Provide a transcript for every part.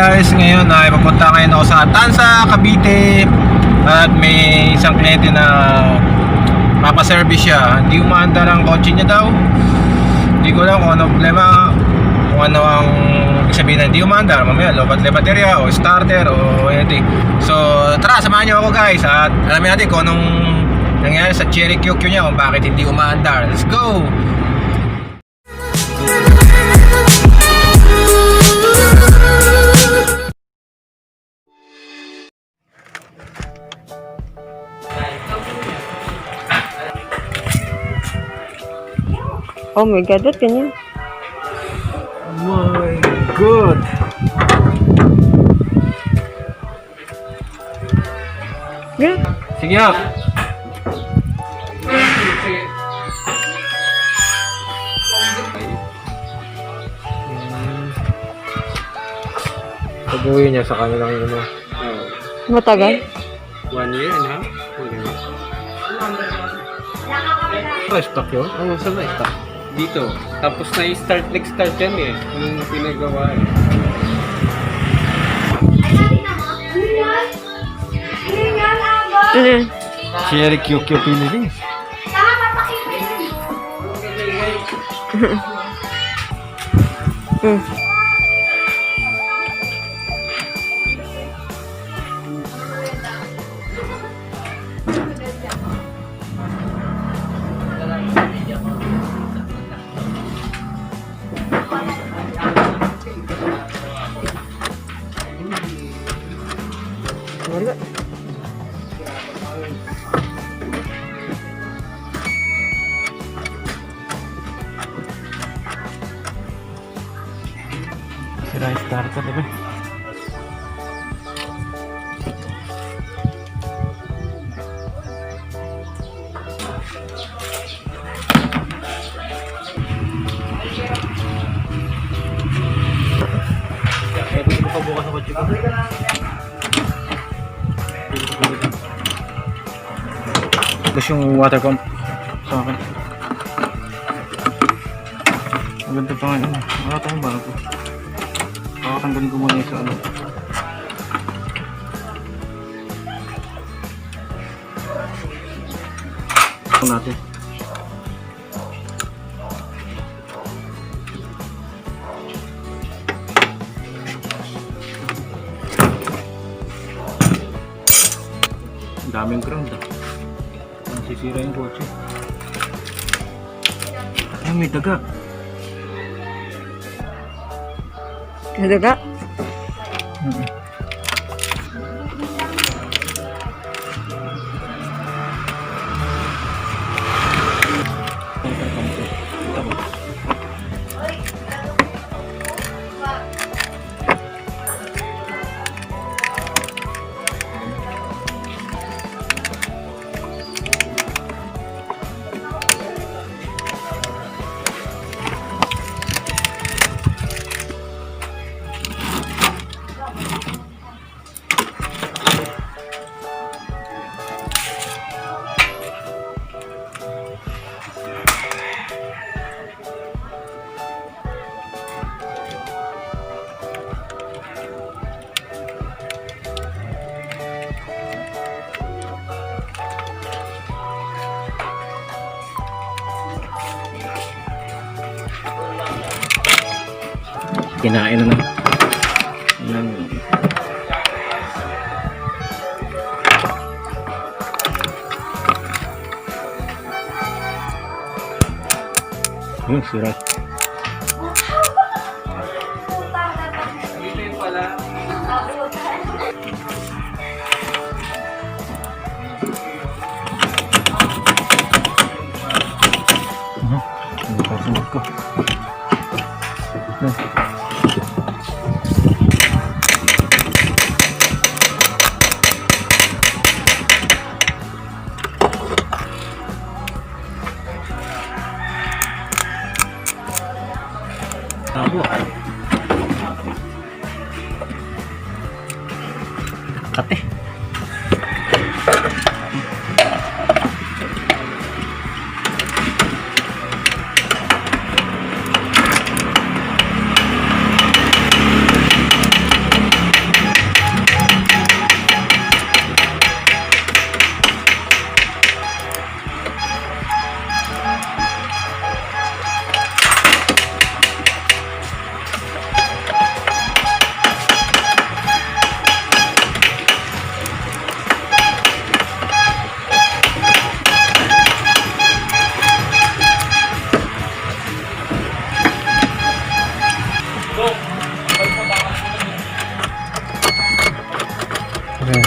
guys, ngayon ay papunta ngayon ako sa Tansa, Cavite. At may isang kliyente na papaservice siya. Hindi umaandar ang kotse niya daw. Hindi ko alam kung ano problema, kung ano ang sabihin na hindi umaandar. Mamaya lobat na baterya o starter o anything. So tara, samahan niyo ako guys. At alamin natin kung anong nangyari sa cheryqq niya, kung bakit hindi umaandar. Let's go! Oh my God, ba't ganyan? My God! Good. Sige nga! Pag-uwi niya sa kanilang yun mo. Matagal? 1 year and a half? Stock yun? Oo, saan na stock? Dito. Tapos na-start, nag-start yan eh. Yung pinagawa eh. Ano yan? cheryqq Philippines. Wala. Sira yung starter, diba? Pwede ko pa bukas ang kotse ko. Tapos yung water pump sa akin. Maganda pa nga yun. Wala tayong bago. Kakatanggalin ko muna yung sa ano. Ito natin. Ang daming ground ah. Sisira yung kotse. Ay, may daga. Nadaga? Kinain na. Yan. Sira. Dito yung pala. Hindi pa sunod ko. Tabo. Kate. Okay.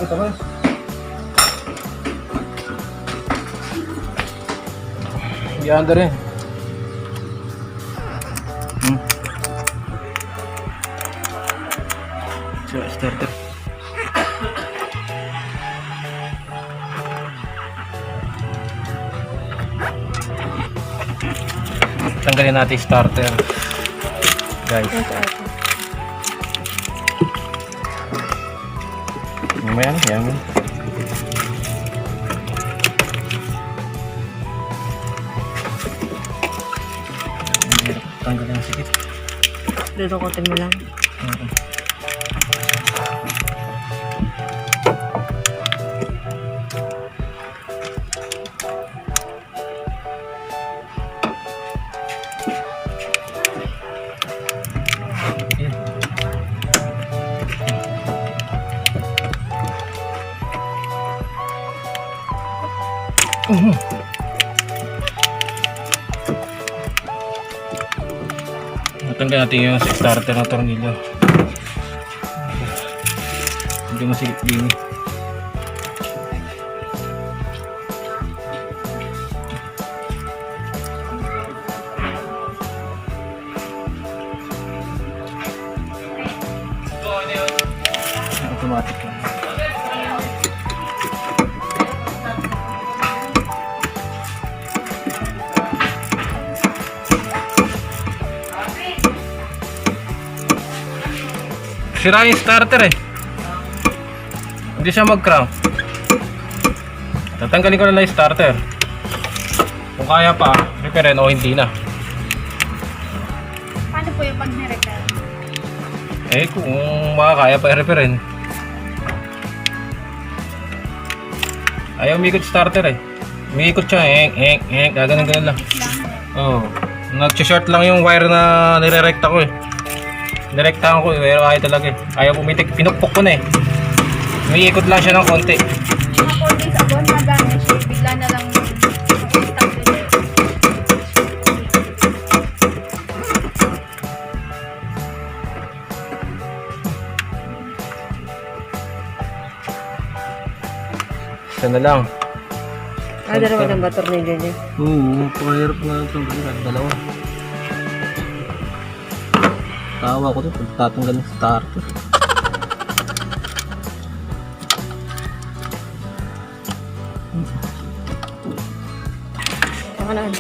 Ito ba? Ianda rin. So, starter. Tanggalin natin yung starter. Guys. Mamaya na, yan. Tanggalin ang sikit. Dito kotin mo lang. Natanggal natin yung starter ng tornilyo. Hindi masikip din. Automatic yan. Sira yung starter eh. Hindi siya mag-crank. Tatanggalin ko na lang yung starter. Kung kaya pa, repairin o hindi na. Paano po yung pag nirepair? Eh kung makakaya pa i-repairin. Ayaw umikot starter eh. Umikot siya, gaganon lang. Oo. Nag-short lang yung wire na nire-recta ko eh. Direktahan ko pero ayaw talaga eh. Ayaw pumitik, pinukpok ko na eh. Umiikot lang siya ng konti. Mga 4 days ago, nagana siya. Bigla na lang stop nila. Isa na lang. Dalawa ng ba tornilyo niya? Oo, pahirap na ito. Dalawa. Tawa ko ito pag tatanggal ng starter. Pakalaan.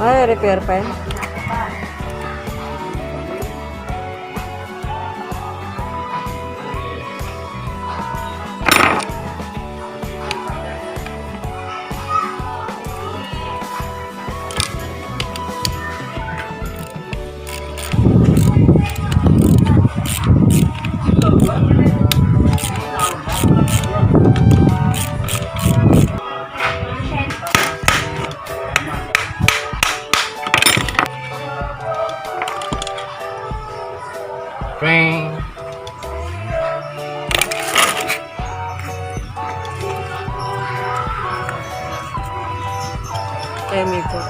Ay, repair pa yan. Ring. Emi po.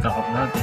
Takot natin.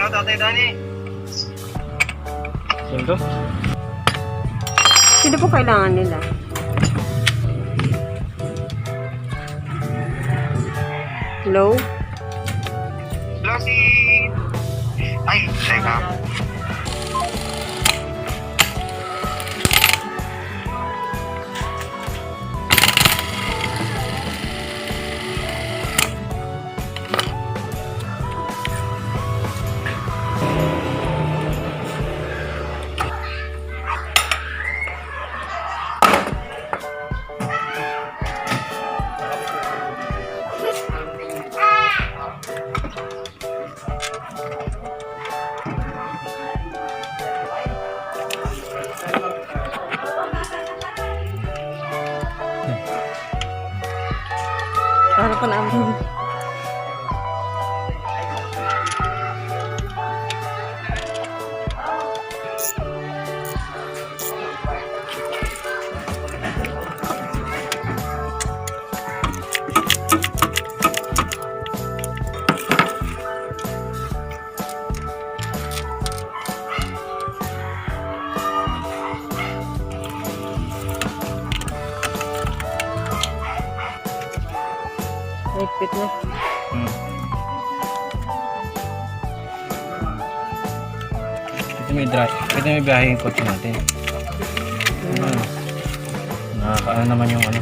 Hello, Tatay Danny. Sino? Sino po kailangan nila? Hello? Hello, si... Ay, teka. Para pa namin. Higpit na. Ito may dry. Ito may biyahe yung kotse natin. Nakakaano naman yung ano.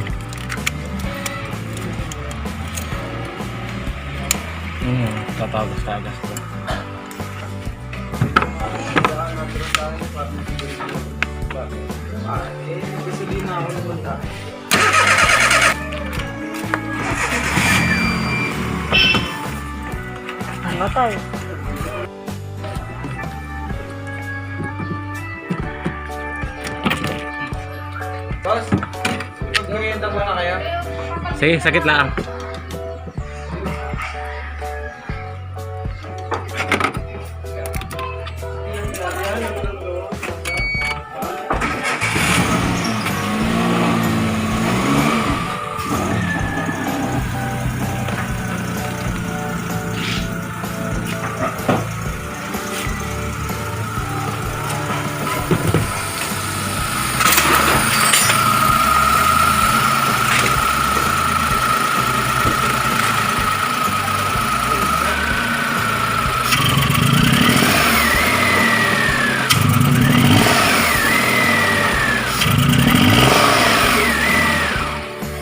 Tatagas-tagas ko. Matay. Boss, mag-merienda muna kayo? Sige, sakit lang.